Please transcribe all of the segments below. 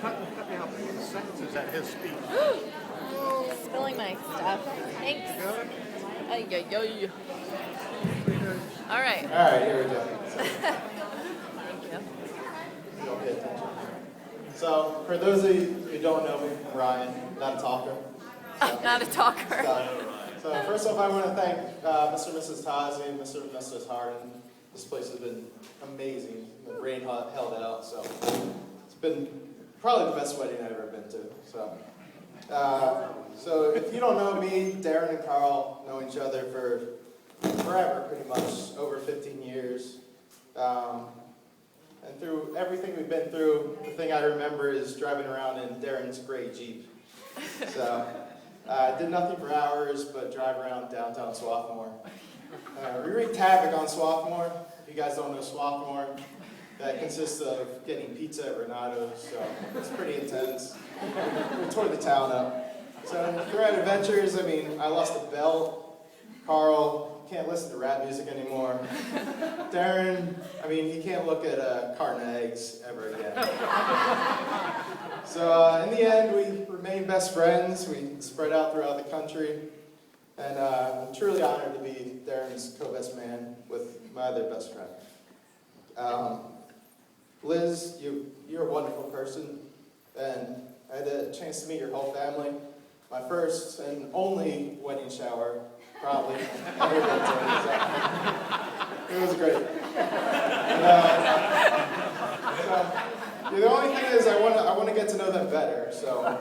cut me off the sentences at his speech. Spilling my stuff. Thanks. Ay, ay, ay. All right. All right, here we go. Thank you. You'll pay attention. So, for those of you who don't know me, I'm Ryan, not a talker. Not a talker. So first off, I want to thank Mr. and Mrs. Tazi and Mr. and Mrs. Harden. This place has been amazing. The rain held out, so it's been probably the best wedding I've ever been to. So if you don't know me, Darren and Karl know each other for forever, pretty much, over 15 years. And through everything we've been through, the thing I remember is driving around in Darren's gray Jeep. So I did nothing for hours but drive around downtown Swarthmore. We wreaked havoc on Swarthmore. If you guys don't know Swarthmore, that consists of getting pizza at Renato's, so it's pretty intense. We tore the town up. So throughout adventures, I mean, I lost a belt. Karl can't listen to rap music anymore. Darren, I mean, he can't look at a carton of eggs ever again. So in the end, we remained best friends. We spread out throughout the country. And I'm truly honored to be Darren's co-best man with my other best friend. Liz, you're a wonderful person. And I had a chance to meet your whole family. My first and only wedding shower, probably, ever been to. So it was great. The only thing is I want to get to know them better. So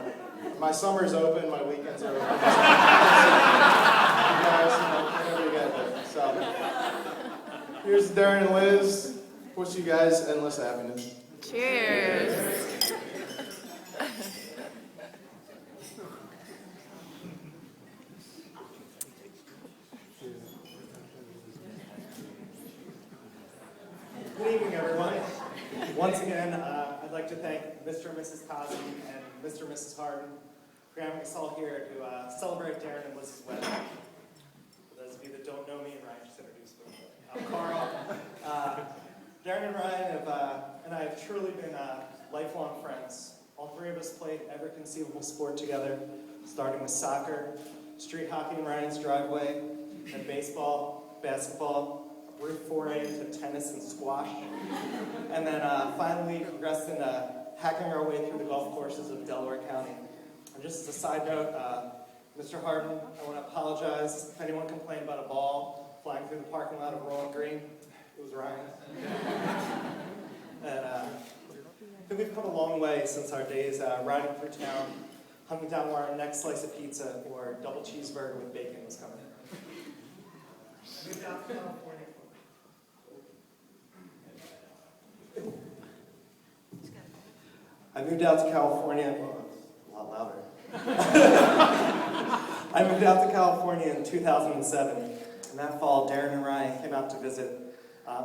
my summer's open, my weekends are open. Whenever you get there. So here's Darren and Liz. Wish you guys endless happiness. Cheers. Good evening, everyone. Once again, I'd like to thank Mr. and Mrs. Tazi and Mr. and Mrs. Harden for having us all here to celebrate Darren and Liz's wedding. For those of you that don't know me, Ryan just introduced me. I'm Karl. Darren and Ryan and I have truly been lifelong friends. All three of us played every conceivable sport together, starting with soccer, street hockey in Ryan's driveway, and baseball, basketball, brief foray into tennis and squash, and then finally progressed into hacking our way through the golf courses of Delaware County. And just as a side note, Mr. Harden, I want to apologize if anyone complained about a ball flying through the parking lot of Rolling Green. It was Ryan. And I think we've come a long way since our days riding through town, hunting down where our next slice of pizza or double cheeseburger with bacon was coming. I moved out to California. I moved out to California, well, a lot louder. I moved out to California in 2007, and that fall, Darren and Ryan came out to visit.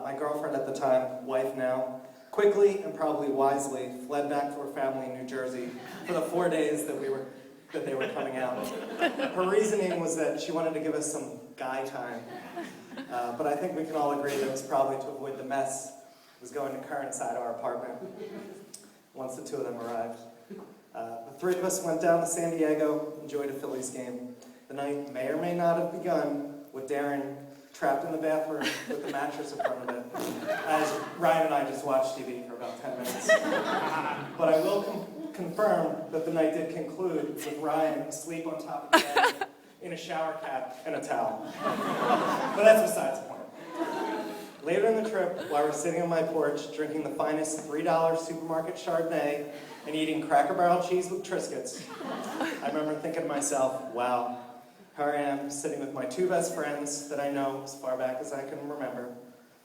My girlfriend at the time, wife now, quickly and probably wisely fled back to her family in New Jersey for the 4 days that they were coming out. Her reasoning was that she wanted to give us some guy time, but I think we can all agree that it was probably to avoid the mess that was going to occur inside our apartment once the two of them arrived. The three of us went down to San Diego, enjoyed a Phillies game. The night may or may not have begun with Darren trapped in the bathroom with the mattress in front of it, as Ryan and I just watched TV for about 10 minutes. But I will confirm that the night did conclude with Ryan asleep on top of the bed in a shower cap and a towel. But that's besides the point. Later in the trip, while we're sitting on my porch drinking the finest $3 supermarket Chardonnay and eating Cracker Barrel cheese with Triscuits, I remember thinking to myself, wow, here I am sitting with my two best friends that I know as far back as I can remember.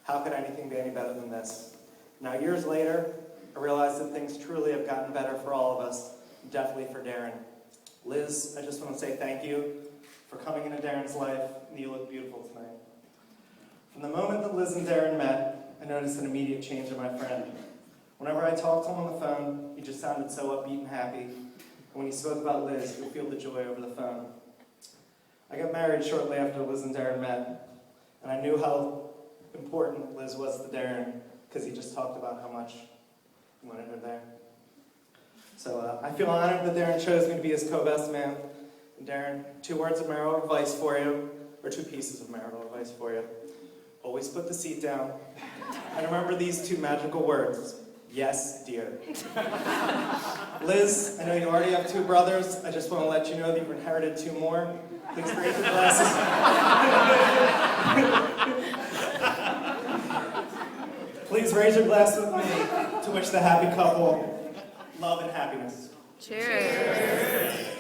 How could anything be any better than this? Now, years later, I realized that things truly have gotten better for all of us, definitely for Darren. Liz, I just want to say thank you for coming into Darren's life, and you look beautiful tonight. From the moment that Liz and Darren met, I noticed an immediate change in my friend. Whenever I talked to him on the phone, he just sounded so upbeat and happy. And when he spoke about Liz, you could feel the joy over the phone. I got married shortly after Liz and Darren met, and I knew how important Liz was to Darren because he just talked about how much he wanted her there. So I feel honored that Darren chose me to be his co-best man. And Darren, 2 words of marital advice for you, or 2 pieces of marital advice for you. Always put the seat down. And remember these 2 magical words. Yes, dear. Liz, I know you already have 2 brothers. I just want to let you know that you've inherited 2 more. Please raise your glasses. Please raise your glass with me to wish the happy couple love and happiness. Cheers.